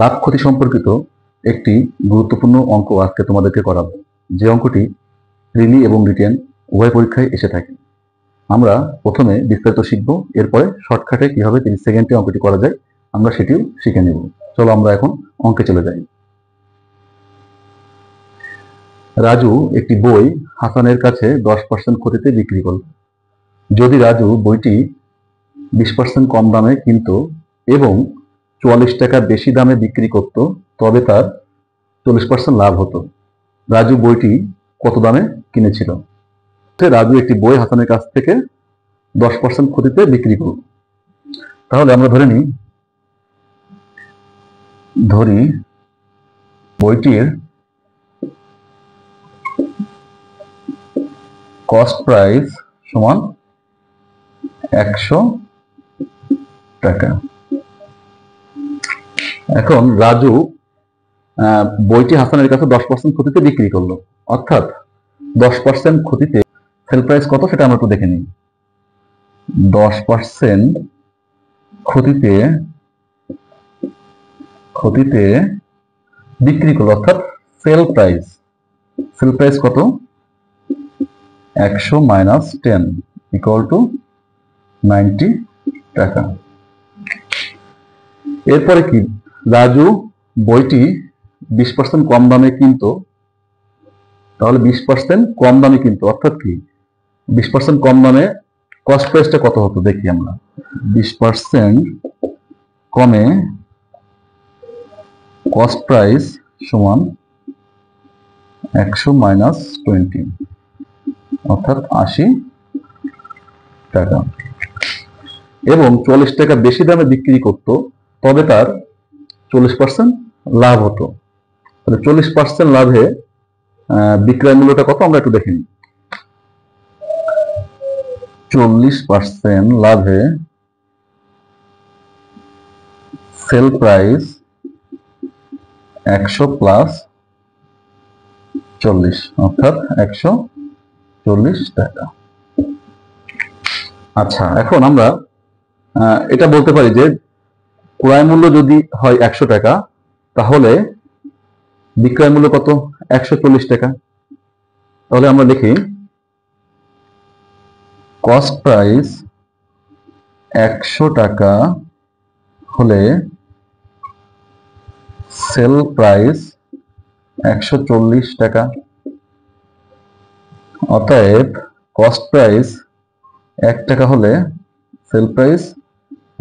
লাভ ক্ষতি সম্পর্কিত একটি গুরুত্বপূর্ণ অঙ্ক আজকে তোমাদেরকে করাবো, যে অঙ্কটি প্রিলি এবং রিটেন উভয় পরীক্ষায় এসে থাকে। আমরা প্রথমে বিস্তারিত শিখব, এরপরে শর্টকাটে কিভাবে 30 সেকেন্ডে অঙ্কটি করা যায় আমরা সেটিও শিখে নেব। চলো আমরা এখন অঙ্কে চলে যাই। রাজু একটি বই হাসানের কাছে 10% ক্ষতিতে বিক্রি করল। যদি রাজু বইটি 20% কম দামে কিনত এবং 44 টাকা বেশি দামে বিক্রি করত, তবে তার 40% লাভ হতো। রাজু বইটি কত দামে কিনেছিল? রাজু একটি বই হাসানের কাছ থেকে 10% ক্ষতিতে বিক্রি করল। তাহলে আমরা ধরি বইটির কস্ট প্রাইস সমান 100 টাকা। এখন রাজু বইটি হাসানের কাছে 10% ক্ষতিতে বিক্রি করলো, অর্থাৎ 10% ক্ষতিতে সেল প্রাইস কত সেটা আমরা একটু দেখে নিই। 10% ক্ষতিতে বিক্রি করলো, অর্থাৎ সেল প্রাইস কত? 100 মাইনাস 10 ইকুয়াল টু 90 টাকা। এরপরে কি, রাজু বইটি 20% কম দামে কিনতো, তাহলে 20% কম দামে কিনতো, অর্থাৎ কি 20% কম দামে কস্ট প্রাইসটা কত হতো দেখি আমরা। 20% কমে কস্ট প্রাইস সমান 100 মাইনাস 20 অর্থাৎ 80 টাকা। এবং 40 টাকা বেশি দামে বিক্রি করত, তবে তার 40% লাভ হতো। তাহলে 40% লাভে বিক্রয় মূল্যটা কত আমরা একটু দেখে নিই। 40% লাভে সেল প্রাইস 100 প্লাস 40 অর্থাৎ 140 টাকা। আচ্ছা, এখন আমরা এটা বলতে পারি যে ক্রয় মূল্য যদি হয় 100 টাকা, তাহলে বিক্রয় মূল্য কত? 140 টাকা। তাহলে আমরা লিখি কস্ট প্রাইস 100 টাকা হলে সেল প্রাইস 140 টাকা। অতএব কস্ট প্রাইস 1 টাকা হলে সেল প্রাইস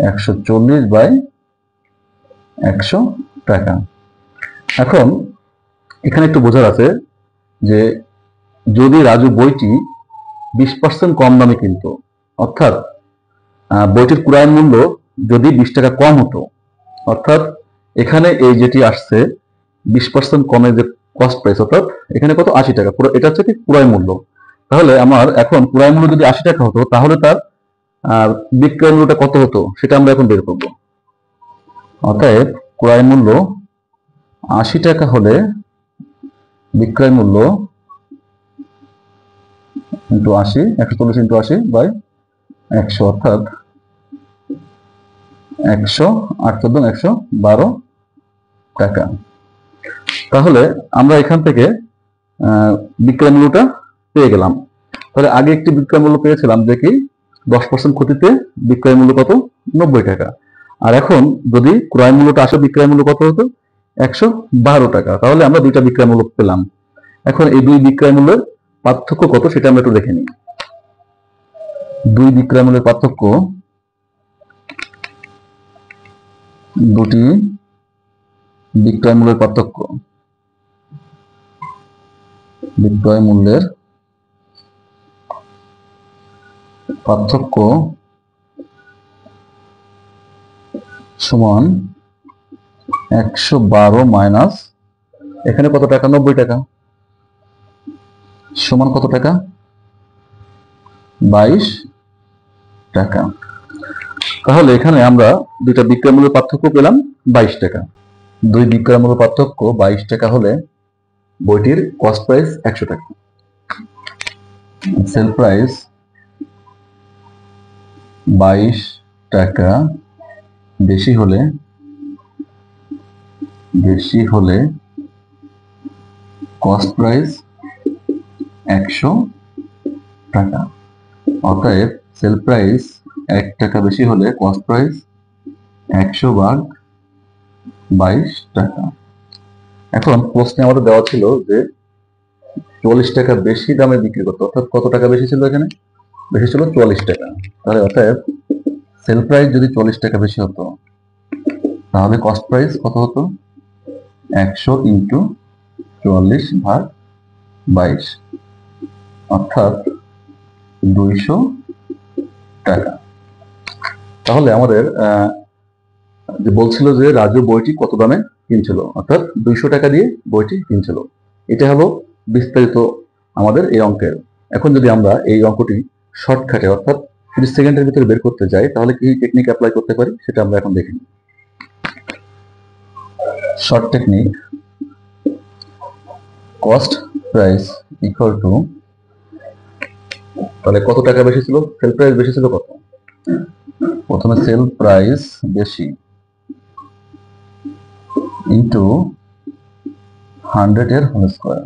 140 বাই 100 টাকা। এখন এখানে একটু বোঝার আছে যে যদি রাজু বইটি 20% কম দামে কিনত, অর্থাৎ বইটির ক্রয় মূল্য যদি 20 টাকা কম হতো, অর্থাৎ এখানে এই যেটি আসছে 20% কমে যে কস্ট প্রাইস, অর্থাৎ এখানে কত? 80 টাকা। এটা হচ্ছে কি ক্রয় মূল্য। তাহলে আমার এখন ক্রয় মূল্য যদি 80 টাকা হতো, তাহলে তার বিক্রয় মূল্যটা কত হতো সেটা আমরা এখন বের করব। অতএব ক্রয় মূল্য 80 টাকা হলে বিক্রয় মূল্য ইন্টু 80, 140 ইন্টু 80 বাই 100 অর্থাৎ 112 টাকা। তাহলে আমরা এখান থেকে বিক্রয় মূল্যটা পেয়ে গেলাম। তাহলে আগে একটি বিক্রয় মূল্য পেয়েছিলাম যে কি 10% ক্ষতিতে বিক্রয় মূল্য কত? 90 টাকা। আর এখন যদি ক্রয় মূল্যটা আসে, বিক্রয় মূল্য কত হতো? 112 টাকা। তাহলে আমরা দুইটা বিক্রয় মূল্য পেলাম। এখন এই দুই বিক্রয় মূল্যের পার্থক্য কত সেটা আমরা একটু দেখে নিই। দুই বিক্রয় মূল্যের পার্থক্য, দুটি বিক্রয় মূল্যের পার্থক্য, বিক্রয় মূল্যের পার্থক্য সমান 112 মাইনাস এখানে কত টাকা? 90 টাকা সমান কত টাকা? 22 টাকা। তাহলে এখানে আমরা দুইটা বিক্রয় মূল্যের পার্থক্য পেলাম 22 টাকা। দুই বিক্রয় মূল্য পার্থক্য 22 টাকা হলে বইটির কস্ট প্রাইস 100 টাকা। সেল প্রাইস 22 টাকা বেশি হলে বেশি হলে কস্ট প্রাইস 100 টাকা। অতএব সেল প্রাইস 1 টাকা বেশি হলে কস্ট প্রাইস 100 ভাগ 22 টাকা। এখন প্রশ্নে আমাদের দেওয়া ছিল যে 44 টাকা বেশি দামে বিক্রি করতে, অর্থাৎ কত টাকা বেশি ছিল এখানে? বেশি ছিল 44 টাকা। তাহলে অতএব সেল প্রাইস যদি 44 টাকা বেশি হতো তাহলে কস্ট প্রাইস কত হতো? 100 ইন্টু 44 ভাগ 22, অর্থাৎ 200 টাকা। তাহলে আমাদের যে বলছিল যে রাজু বইটি কত দামে কিনছিল, অর্থাৎ 200 টাকা দিয়ে বইটি কিনছিল। এটা হলো বিস্তারিত আমাদের এই অঙ্কের। এখন যদি আমরা এই অঙ্কটি শর্টকাটে অর্থাৎ 30 সেকেন্ডের ভিতরে বের করতে যাই তাহলে কি টেকনিক অ্যাপ্লাই করতে পারি সেটা আমরা এখন দেখি। Short technique, cost price equal to, তাহলে কত টাকা বেশি ছিল? সেল প্রাইস বেশি ছিল কত? প্রথমে সেল প্রাইস বেশি ইন্টু 100 এর হোল স্কয়ার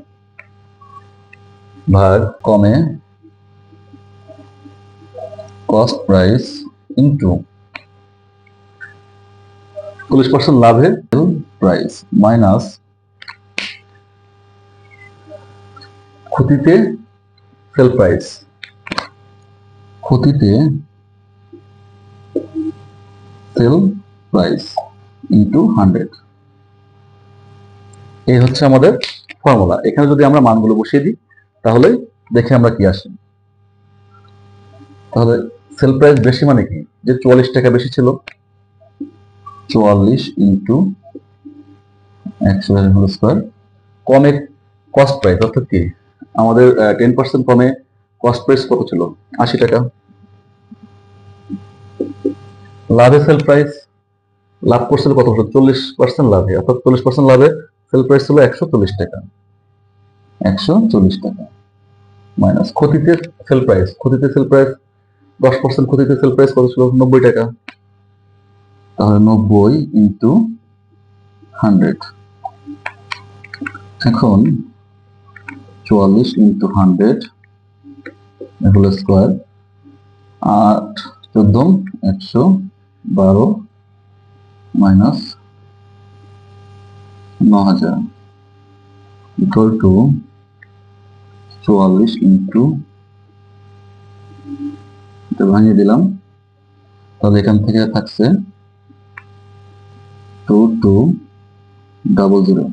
ভাগ কমে কস্ট প্রাইস ইন্টু 40% লাভে সেল প্রাইস মাইনাস ক্ষতিতে সেল প্রাইস, ক্ষতিতে সেল প্রাইস ইন্টু 100। এই হচ্ছে আমাদের ফর্মুলা। এখানে যদি আমরা মানগুলো বসিয়ে দিই তাহলে দেখে আমরা কি আসে। তাহলে সেল প্রাইস বেশি মানে কি? যে 44 টাকা বেশি ছিল, 44 ইন্টু 100 হোল স্কয়ার কমে কস্ট প্রাইস, অর্থাৎ কি আমাদের 10% কমে কস্ট প্রাইস কত ছিল? 80 টাকা। লাভে সেল প্রাইস, লাভ করছিল কত? 40% লাভে, অর্থাৎ 40% লাভে সেল প্রাইস ছিল 140 টাকা। 140 টাকা মাইনাস ক্ষতিতে সেল প্রাইস, ক্ষতিতে সেল প্রাইস 10% ক্ষতিতে সেল প্রাইস কত ছিল? 90 টাকা। তাহলে 90 ইন্টু 100। এখন 44 into 100 whole square, 8 14 112 minus 9000 equal to 44 into, এটা ভাঙিয়ে দিলাম, তাহলে এখান থেকে থাকছে 2200,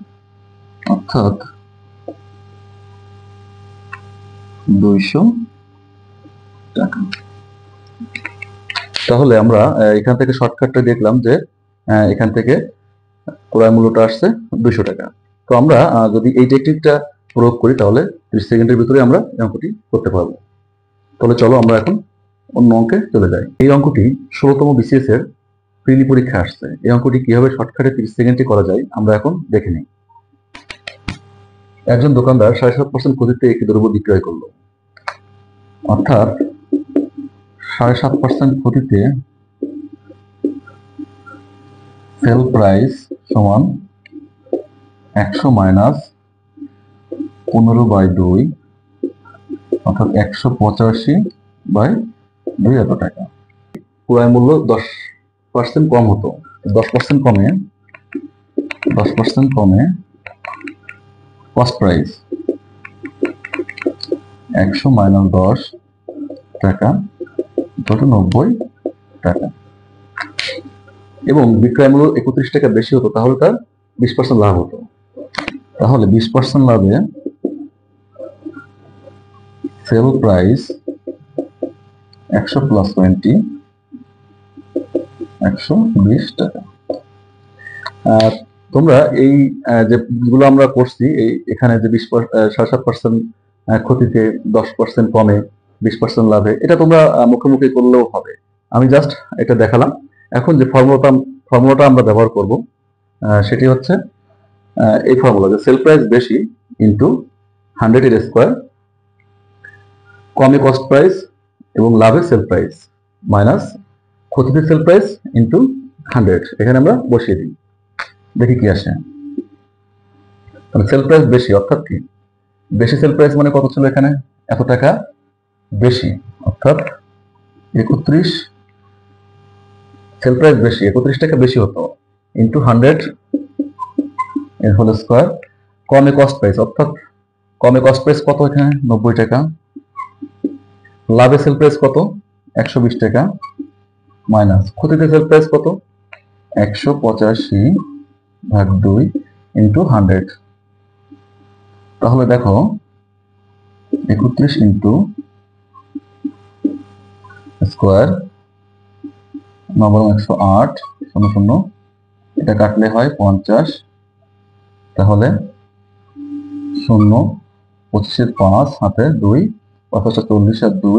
অর্থাৎ 200 টাকা। তাহলে আমরা এখান থেকে শর্টকাটটা দেখলাম যে এখান থেকে ক্রয় মূল্যটা আসছে 200 টাকা। তো আমরা যদি এই টেকনিকটা প্রয়োগ করি তাহলে 30 সেকেন্ডের ভিতরে আমরা এই অঙ্কটি করতে পারবো। তাহলে চলো আমরা এখন অন্য অঙ্কে চলে যাই। এই অঙ্কটি 16তম বিসিএস এর প্রিলি পরীক্ষা আসছে। এই অঙ্কটি কিভাবে শর্টকাটে 30 সেকেন্ডে করা যায় আমরা এখন দেখে নিই। একজন দোকানদার 7.5% ক্ষতিতে একটি দ্রব্য বিক্রয় করলো, অর্থাৎ 7.5% ক্ষতিতে সেল প্রাইস সমান 100 মাইনাস 15/2, অর্থাৎ 185/2 এত টাকা। ক্রয় মূল্য 10% কম হতো, 10% কমে কস্ট প্রাইস 100 মাইনাস 10 টাকা, 90 টাকা। এবং বিক্রয় মূল্য 31 টাকা বেশি হতো, তাহলে তার 20% লাভ হতো। তাহলে 20% লাভে সেল প্রাইস 100 প্লাস 20 120 টাকা। তোমরা এই যেগুলো আমরা করছি এখানে যে 7.5% ক্ষতিতে 10% কমে 20% লাভে, এটা তোমরা মুখোমুখি করলেও হবে। আমি জাস্ট এটা দেখালাম। এখন যে ফর্মুলাটা আমরা ব্যবহার করব সেটি হচ্ছে এই ফর্মুলা, যে সেল প্রাইস বেশি ইন্টু 100 এর স্কয়ার কমে কস্ট প্রাইস এবং লাভে সেল প্রাইস মাইনাস ক্ষতিতে সেল প্রাইস ইন্টু 100। এখানে আমরা বসিয়ে দিই, দেখি কি আসে। তাহলে সেল প্রাইস বেশি অর্থাৎ কি, বেশি সেল প্রাইস মানে কত ছিল এখানে, এত টাকা বেশি, অর্থাৎ 31, সেল প্রাইস বেশি 31 টাকা বেশি হতো, ইন্টু 100 এর হোল স্কয়ার, কমে কস্ট প্রাইস, অর্থাৎ কমে কস্ট প্রাইস কত এখানে 90 টাকা, লাভে সেল প্রাইস কত 120 টাকা, মাইনাস ক্ষতিতে সেল প্রাইস কত 185/2 ইন্টু 100। তাহলে দেখো 31 ইন্টু স্কোয়ার 108 0 এটা কাটলে হয় 50, তাহলে 0 25 5 হাতে 2 5 40 আর 2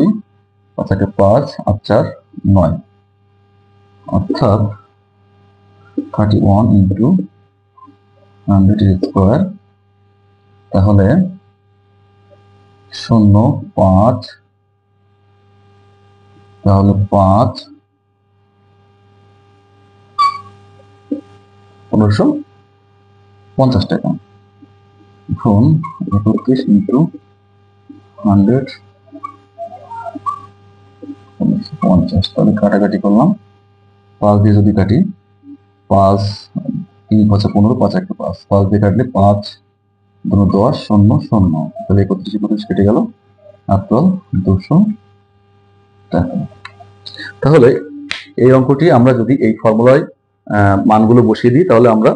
5 5 আর 4 9, অর্থাৎ 31 ইন্টু 100 স্কোয়ার, তাহলে 0 5, তাহলে 5 1550 টাকা, এখন 31 ইন্টু 100 1550, তাহলে কাটাকাটি করলাম 5 দিয়ে যদি কাটি 5 3 5 15 5 1 5, 5 দিয়ে কাটলে 5 2 10 0 0, তাহলে 31 কেটে গেল মাত্র 200 টাকা। তাহলে এই অঙ্কটি আমরা যদি এই ফর্মুলায় মানগুলো বসিয়ে দিই তাহলে আমরা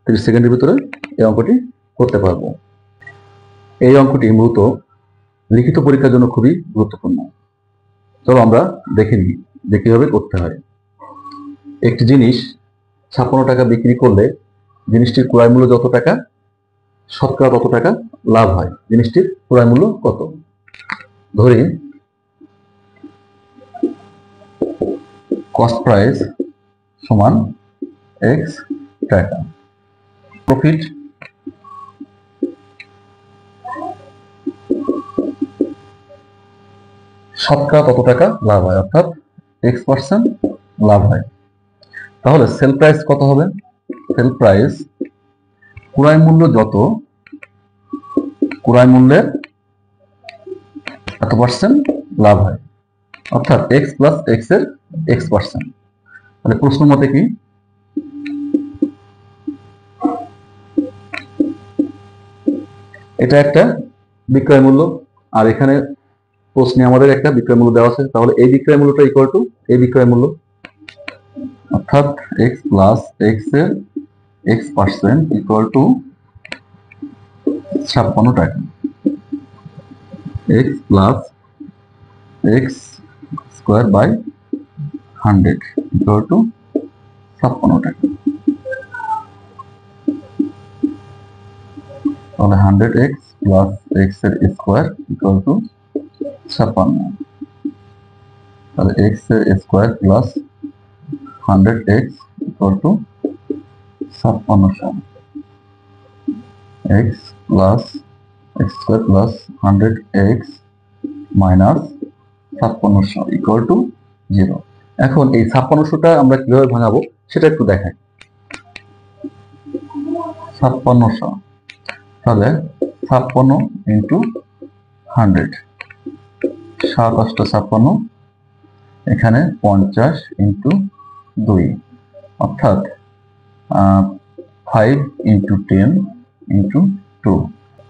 30 সেকেন্ডের ভিতরে এই অঙ্কটি করতে পারবো। এই অঙ্কটি মূলত লিখিত পরীক্ষার জন্য খুবই গুরুত্বপূর্ণ। চলো আমরা দেখে নিই যে কিভাবে করতে হয়। একটি জিনিস 56 টাকা বিক্রি করলে জিনিসটির ক্রয় মূল্য যত টাকা, শতকরা তত টাকা লাভ হয়। জিনিসটির ক্রয় মূল্য কত? ধরি কস্ট প্রাইস সমান x টাকা, প্রফিট শতকরা তত টাকা লাভ হয়, অর্থাৎ x% লাভ হয়। তাহলে সেল প্রাইস কত হবে? সেল প্রাইস ক্রয় মূল্য যত, ক্রয় মূল্যের এত পার্সেন্ট লাভ হয়, অর্থাৎ x প্লাস x এর x%। তাহলে প্রশ্ন মতে কি, এটা একটা বিক্রয় মূল্য আর এখানে প্রশ্নে আমাদের একটা বিক্রয় মূল্য দেওয়া আছে, তাহলে এই বিক্রয় মূল্যটা ইকুয়াল টু এই বিক্রয় মূল্য, অর্থাৎ x প্লাস x এর x% ইকুয়াল টু 56 টাকা, x plus x square by 100 equal to 56 টাকা। তাহলে 100x প্লাস x এর স্কোয়ার ইকুয়াল টু 56, তাহলে x এর square plus 100x equal to 5600, x plus x square plus 100x minus 5600 equal to 0। এখন এই 5600টা আমরা কিভাবে ভাঙাবো সেটা একটু দেখাই। 5600, তাহলে 56 ইন্টু 100, 7 8 56, এখানে 50 ইন্টু 2, অর্থাৎ 5 ইন্টু 10 ইন্টু 2,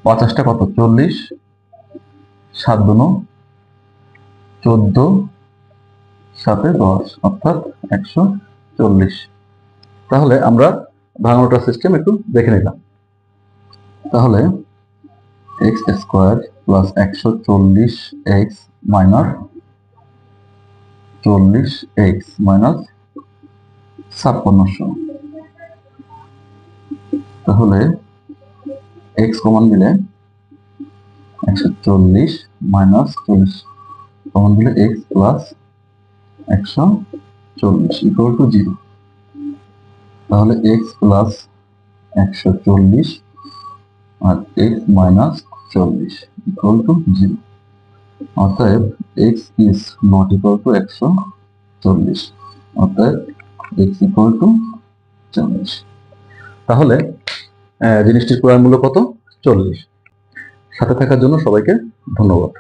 50টা কত 40, 7 2 14, 7 10, অর্থাৎ 140। তাহলে আমরা ভাঙানোটা সিস্টেম একটু দেখে নিলাম। তাহলে x square plus 140x minus 40x minus 5600, তাহলে x কমন দিলে 140 মাইনাস 40 কমন দিলে x প্লাস 140 ইকুয়াল টু 0, তাহলে x প্লাস 140 আর x মাইনাস 40 ইকুয়াল টু 0, অতএব x is not equal to 140, অতএব x equal to 40। তাহলে জিনিসটির ক্রয় মূল্য কত? 40। সাথে থাকার জন্য সবাইকে ধন্যবাদ।